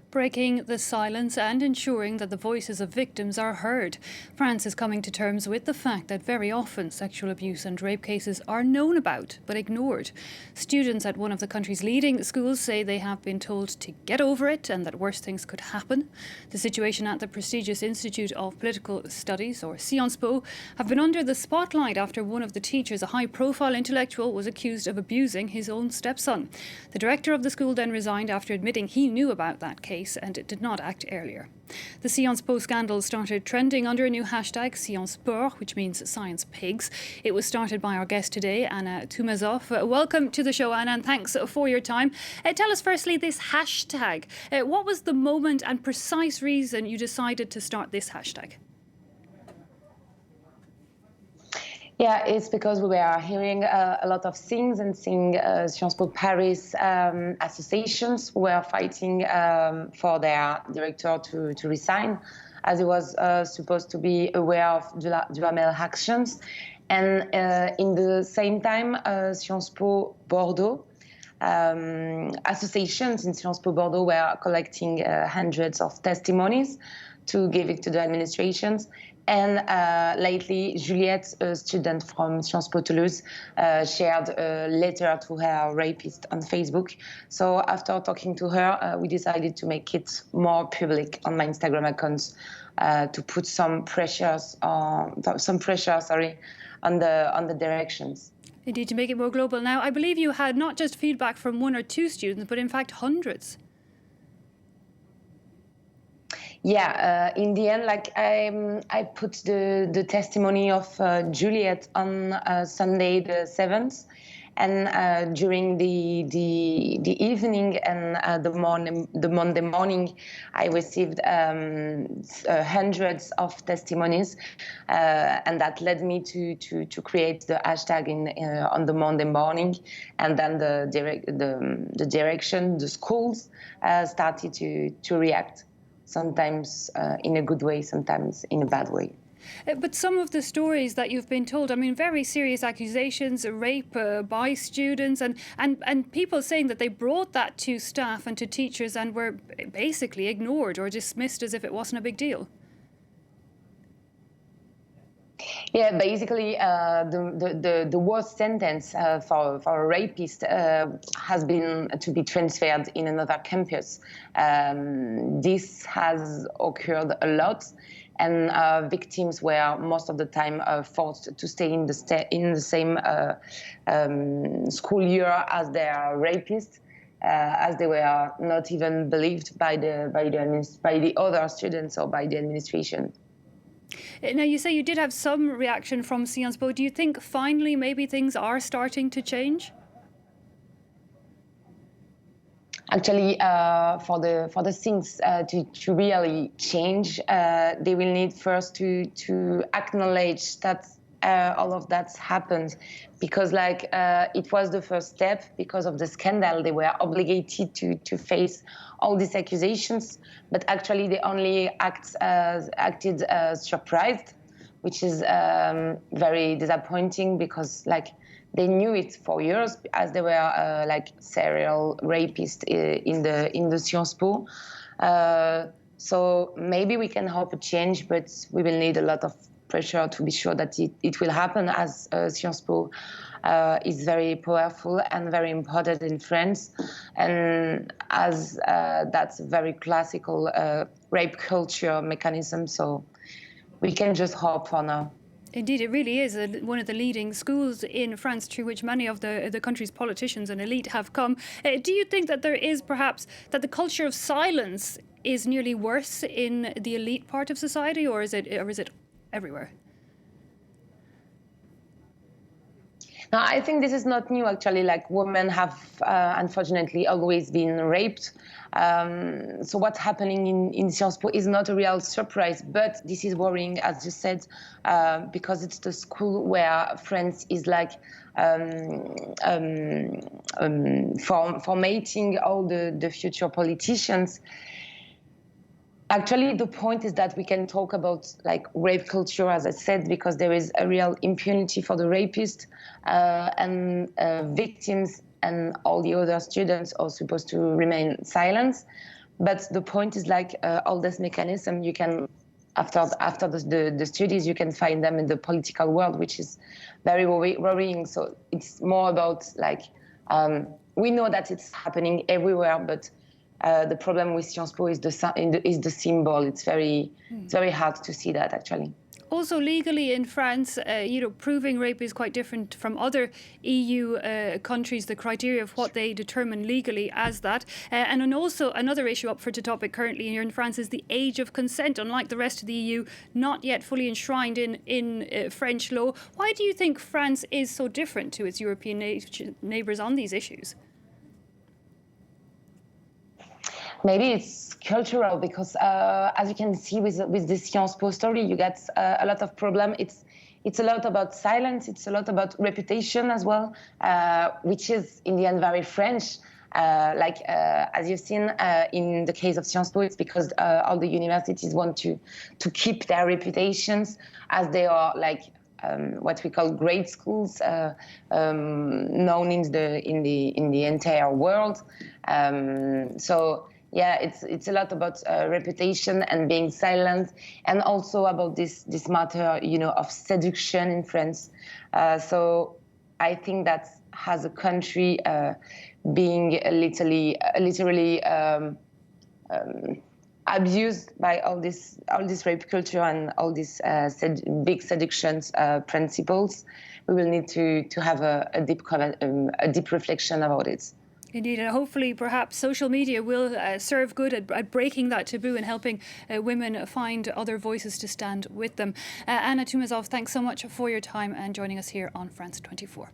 Breaking the silence and ensuring that the voices of victims are heard. France is coming to terms with the fact that very often sexual abuse and rape cases are known about but ignored. Students at one of the country's leading schools say they have been told to get over it and that worse things could happen. The situation at the prestigious Institute of Political Studies, or Sciences Po, have been under the spotlight after one of the teachers, a high-profile intellectual, was accused of abusing his own stepson. The director of the school then resigned after admitting he knew about that case and it did not act earlier. The Sciences Po scandal started trending under a new hashtag, Sciences Peur, which means science pigs. It was started by our guest today, Anna Toumazoff. Welcome to the show, Anna, and thanks for your time. Tell us firstly this hashtag. What was the moment and precise reason you decided to start this hashtag? Yeah, it's because we were hearing a lot of things and seeing Sciences Po Paris associations who were fighting for their director to resign, as he was supposed to be aware of Duhamel actions. And in the same time, Sciences Po Bordeaux, associations in Sciences Po Bordeaux were collecting hundreds of testimonies to give it to the administrations. And lately, Juliette, a student from Sciences Po Toulouse, shared a letter to her rapist on Facebook. So after talking to her, we decided to make it more public on my Instagram account to put some pressure, on the directions. Indeed, to make it more global. Now, I believe you had not just feedback from one or two students, but in fact hundreds. Yeah, in the end, I put the testimony of Juliet on Sunday the 7th, and during the evening and the Monday morning, I received hundreds of testimonies, and that led me to create the hashtag on the Monday morning, and then the direction, the schools started to react. Sometimes in a good way, sometimes in a bad way. But some of the stories that you've been told, I mean, very serious accusations, rape by students, and people saying that they brought that to staff and to teachers and were basically ignored or dismissed as if it wasn't a big deal. Yeah, basically, the worst sentence for a rapist has been to be transferred in another campus. This has occurred a lot, and victims were most of the time forced to stay in the same school year as their rapist, as they were not even believed by the other students or by the administration. Now, you say you did have some reaction from Sciences Po. Do you think finally maybe things are starting to change? Actually, for the things to really change, they will need first to acknowledge that all of that happened, because it was the first step. Because of the scandal, they were obligated to face all these accusations, but actually they only acted surprised, which is very disappointing, because they knew it for years, as they were serial rapists in the Sciences Po. So maybe we can hope a change, but we will need a lot of pressure to be sure that it will happen, as Sciences Po is very powerful and very important in France, and as that's a very classical rape culture mechanism, so we can just hope for now. Indeed, it really is one of the leading schools in France, to which many of the country's politicians and elite have come. Do you think that there is perhaps that the culture of silence is nearly worse in the elite part of society, or is it everywhere? Now, I think this is not new, actually. Women have, unfortunately, always been raped. So what's happening in Sciences Po is not a real surprise, but this is worrying, as you said, because it's the school where France is formatting all the future politicians. Actually, the point is that we can talk about rape culture, as I said, because there is a real impunity for the rapist, and victims and all the other students are supposed to remain silent. But the point is like all this mechanism you can after the studies you can find them in the political world, which is very worrying. So it's more about like we know that it's happening everywhere, but the problem with Sciences Po is the symbol. It's very hard to see that actually. Also, legally in France, proving rape is quite different from other EU countries, the criteria of what they determine legally as that. And then also another issue up for the topic currently here in France is the age of consent. Unlike the rest of the EU, not yet fully enshrined in French law. Why do you think France is so different to its European neighbours on these issues? Maybe it's cultural because, as you can see with the Sciences Po story, you get a lot of problem. It's a lot about silence. It's a lot about reputation as well, which is in the end very French. As you've seen in the case of Sciences Po, it's because all the universities want to keep their reputations as they are like what we call great schools, known in the entire world. So. Yeah, it's a lot about reputation and being silent, and also about this matter, of seduction in France. So I think that as a country being literally abused by all this rape culture and all these big seductions principles, we will need to have a deep reflection about it. Indeed, and hopefully perhaps social media will serve good at breaking that taboo and helping women find other voices to stand with them. Anna Toumazoff, thanks so much for your time and joining us here on France 24.